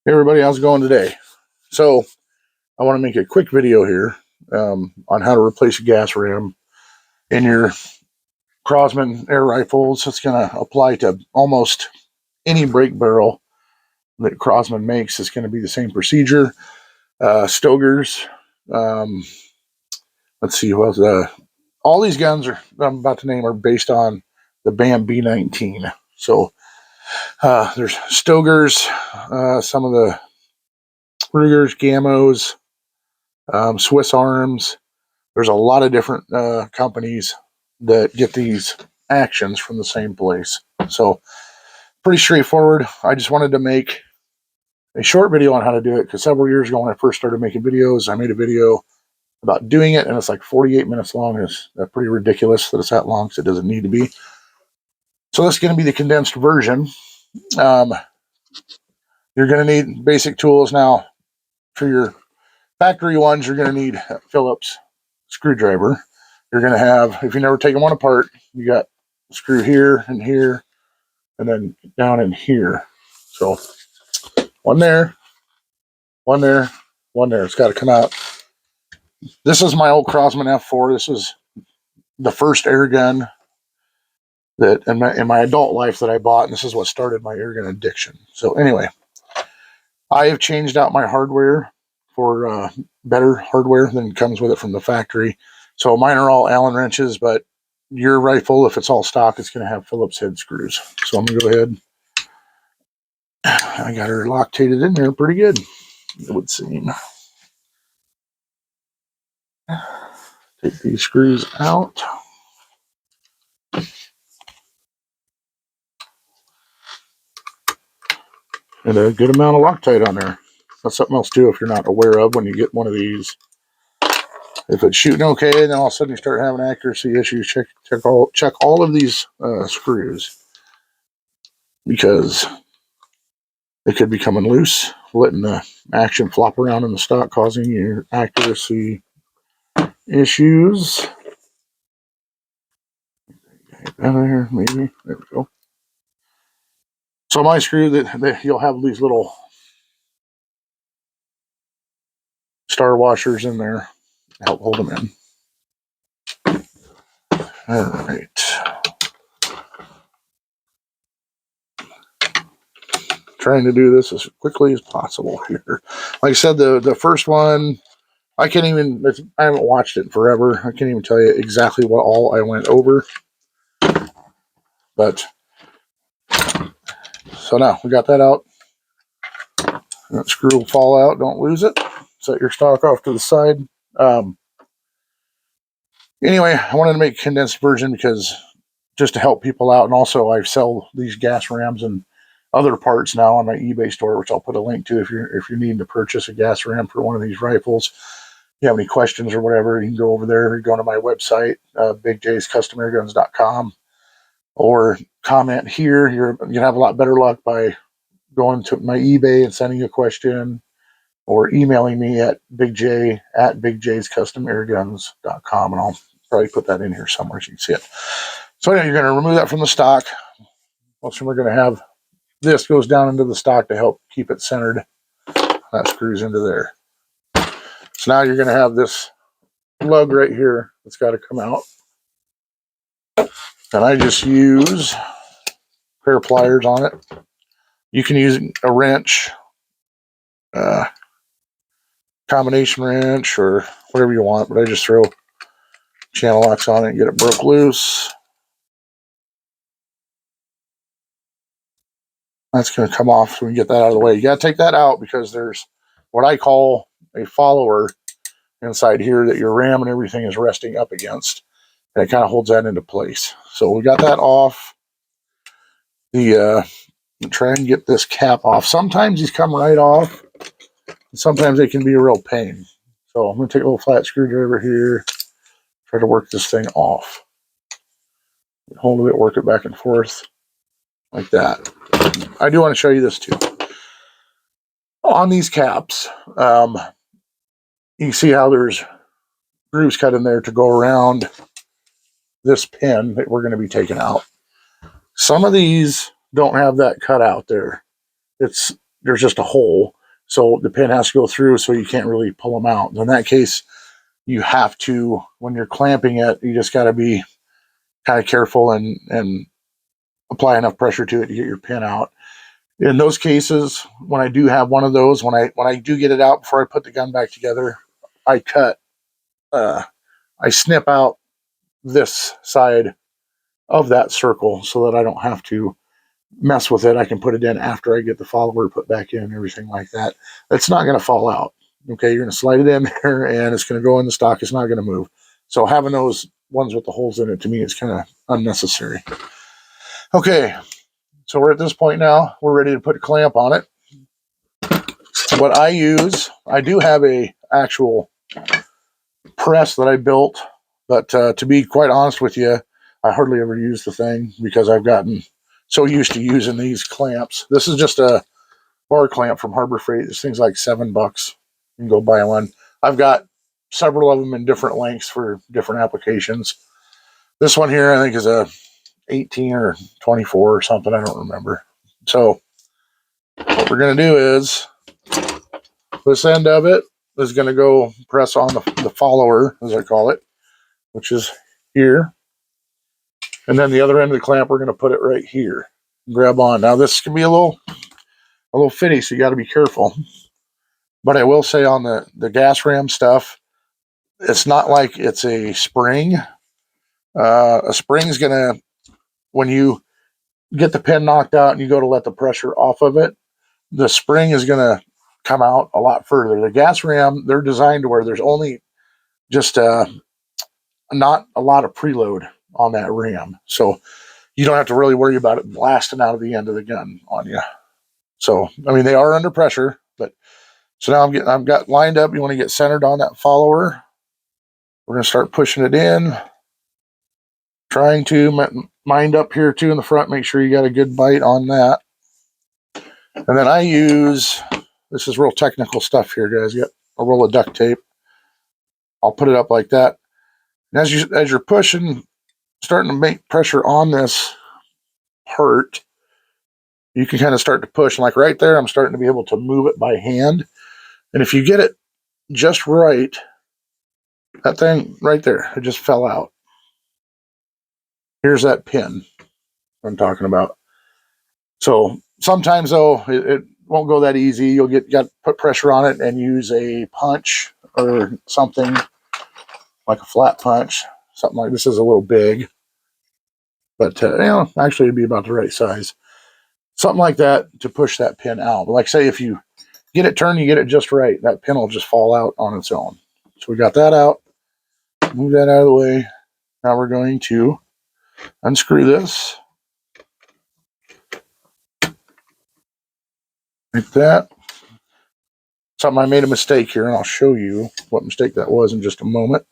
Hey everybody, how's it going today? So I want to make a quick video here on how to replace a gas ram in your Crosman air rifles. It's going to apply to almost any brake barrel that Crosman makes. It's going to be the same procedure. Stoeger's, um, let's see who else. All these guns I'm about to name are based on the BAM B19. So there's Stoeger's, some of the Rugers, Gamos, Swiss Arms. There's a lot of different companies that get these actions from the same place. So pretty straightforward. I just wanted to make a short video on how to do it because several years ago when I first started making videos, I made a video about doing it and it's like 48 minutes long. It's pretty ridiculous that it's that long because it doesn't need to be. So that's going to be the condensed version. Um, you're going to need basic tools now. For your factory ones, you're going to need a Phillips screwdriver. You're going to have, if you never taken one apart, you got a screw here and here, and then down in here. So one there, one there, one there. It's got to come out. This is my old Crosman F4. This is the first air gun that in my adult life that I bought, and this is what started my air gun addiction. So anyway, I have changed out my hardware for better hardware than comes with it from the factory. So mine are all Allen wrenches, but your rifle, if it's all stock, it's going to have Phillips head screws. So I'm going to go ahead. I got her loctated in there pretty good, it would seem. Take these screws out. And a good amount of Loctite on there. That's something else too if you're not aware of when you get one of these. If it's shooting okay, then all of a sudden you start having accuracy issues, check all of these screws. Because they could be coming loose, letting the action flop around in the stock, causing your accuracy issues. Down there, maybe. There we go. So my screw that you'll have these little star washers in there to help hold them in. All right. Trying to do this as quickly as possible here. Like I said, the first one, I haven't watched it in forever. I can't even tell you exactly what all I went over. But, so now we got that out. That screw will fall out. Don't lose it. Set your stock off to the side. Anyway, I wanted to make a condensed version because just to help people out, and also I sell these gas rams and other parts now on my eBay store, which I'll put a link to if you're needing to purchase a gas ram for one of these rifles. If you have any questions or whatever, you can go over there. Go to my website, bigjscustomairguns.com, or comment here. You're gonna have a lot better luck by going to my eBay and sending a question, or emailing me at bigjscustomairguns.com, and I'll probably put that in here somewhere so you can see it. So anyway, you're going to remove that from the stock. Also, we're going to have this goes down into the stock to help keep it centered. That screws into there. So now you're going to have this lug right here that's got to come out. And I just use a pair of pliers on it. You can use a wrench, combination wrench, or whatever you want, but I just throw channel locks on it and get it broke loose. That's going to come off so we can get that out of the way. You got to take that out because there's what I call a follower inside here that your ram and everything is resting up against, and it kind of holds that into place. So we got that off. Try and get this cap off. Sometimes these come right off, and sometimes they can be a real pain. So I'm going to take a little flat screwdriver here, try to work this thing off. Hold it, work it back and forth like that. I do want to show you this too. On these caps, you can see how there's grooves cut in there to go around this pin that we're going to be taking out. Some of these don't have that cut out there. It's there's just a hole. So the pin has to go through, so you can't really pull them out. In that case, you have to, when you're clamping it, you just got to be kind of careful and apply enough pressure to it to get your pin out. In those cases, when I do have one of those, when I do get it out before I put the gun back together, I snip out this side of that circle so that I don't have to mess with it. I can put it in after I get the follower put back in and everything like that. It's not going to fall out. Okay, you're going to slide it in there and it's going to go in the stock. It's not going to move. So having those ones with the holes in it, to me, is kind of unnecessary. Okay, so we're at this point now. We're ready to put a clamp on it. What I use, I do have a actual press that I built, but to be quite honest with you, I hardly ever use the thing because I've gotten so used to using these clamps. This is just a bar clamp from Harbor Freight. This thing's like $7. You can go buy one. I've got several of them in different lengths for different applications. This one here, I think, is a 18 or 24 or something. I don't remember. So what we're going to do is this end of it is going to go press on the follower, as I call it, which is here. And then the other end of the clamp, we're going to put it right here. Grab on. Now this can be a little fitty, so you got to be careful. But I will say on the gas ram stuff, it's not like it's a spring. A spring's going to, when you get the pin knocked out and you go to let the pressure off of it, the spring is going to come out a lot further. The gas ram, they're designed to where there's only just not a lot of preload on that ram. So you don't have to really worry about it blasting out of the end of the gun on you. So, I mean, they are under pressure, but so now I've got lined up. You want to get centered on that follower. We're going to start pushing it in, trying to mind up here too in the front. Make sure you got a good bite on that. And then I use, this is real technical stuff here, guys. You got a roll of duct tape. I'll put it up like that. And as you're pushing, starting to make pressure on this part, you can kind of start to push. And like right there, I'm starting to be able to move it by hand. And if you get it just right, that thing right there, it just fell out. Here's that pin I'm talking about. So sometimes though, it won't go that easy. You'll got to put pressure on it and use a punch or something like a flat punch. Something like this is a little big, but actually it'd be about the right size. Something like that to push that pin out. But like say if you get it turned, you get it just right, that pin will just fall out on its own. So we got that out. Move that out of the way. Now we're going to unscrew this. Like that. Something I made a mistake here, and I'll show you what mistake that was in just a moment.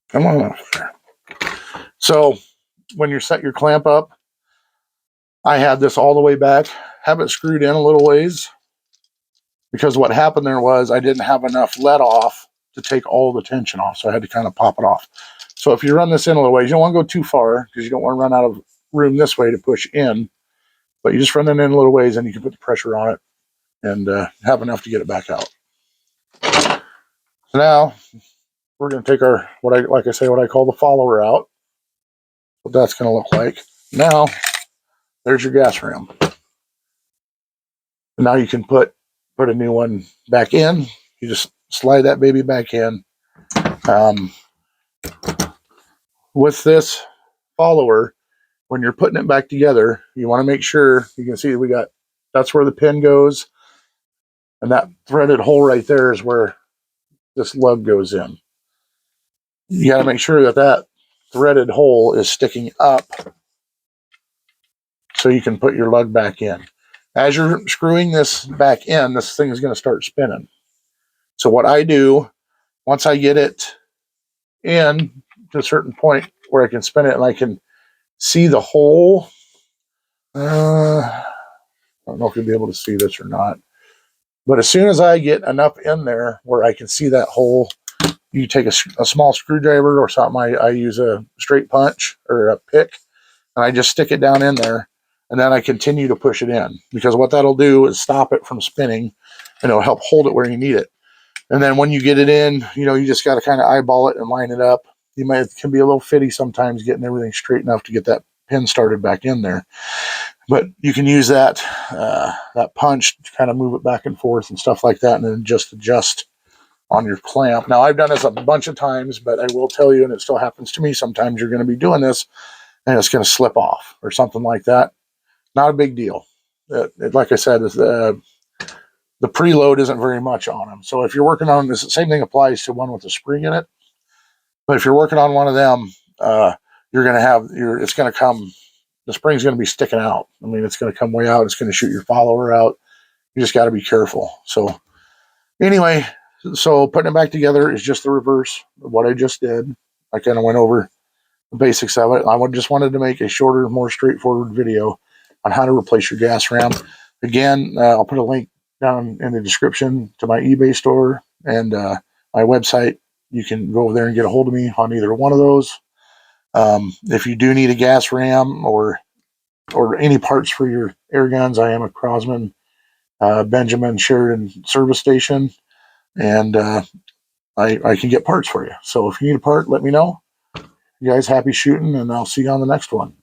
Come on up there. So when you set your clamp up, I had this all the way back, have it screwed in a little ways, because what happened there was I didn't have enough let off to take all the tension off, so I had to kind of pop it off. So if you run this in a little ways, you don't want to go too far because you don't want to run out of room this way to push in, but you just run it in a little ways and you can put the pressure on it and have enough to get it back out. So now we're going to take our, what I call the follower out. What that's going to look like. Now, there's your gas ram. And now you can put a new one back in. You just slide that baby back in. With this follower, when you're putting it back together, you want to make sure, you can see that's where the pin goes. And that threaded hole right there is where this lug goes in. You got to make sure that threaded hole is sticking up so you can put your lug back in. As you're screwing this back in, this thing is going to start spinning. So what I do, once I get it in to a certain point where I can spin it and I can see the hole, I don't know if you'll be able to see this or not, but as soon as I get enough in there where I can see that hole, you take a small screwdriver or something. I use a straight punch or a pick, and I just stick it down in there. and then I continue to push it in, because what that'll do is stop it from spinning, and it'll help hold it where you need it. And then when you get it in, you just got to kind of eyeball it and line it up. It can be a little fitty sometimes getting everything straight enough to get that pin started back in there. But you can use that punch to kind of move it back and forth and stuff like that, and then just adjust on your clamp. Now, I've done this a bunch of times, but I will tell you, and it still happens to me, sometimes you're going to be doing this, and it's going to slip off or something like that. Not a big deal. Like I said, the preload isn't very much on them. So if you're working on this, the same thing applies to one with a spring in it. But if you're working on one of them, you're going to have it's going to come. The spring's going to be sticking out. I mean, it's going to come way out. It's going to shoot your follower out. You just got to be careful. So anyway, putting it back together is just the reverse of what I just did. I kind of went over the basics of it. I just wanted to make a shorter, more straightforward video on how to replace your gas ram. Again, I'll put a link down in the description to my eBay store and my website. You can go over there and get a hold of me on either one of those. If you do need a gas ram or any parts for your air guns, I am a Crosman, Benjamin Sheridan service station, and I can get parts for you. So if you need a part, let me know. You guys happy shooting, and I'll see you on the next one.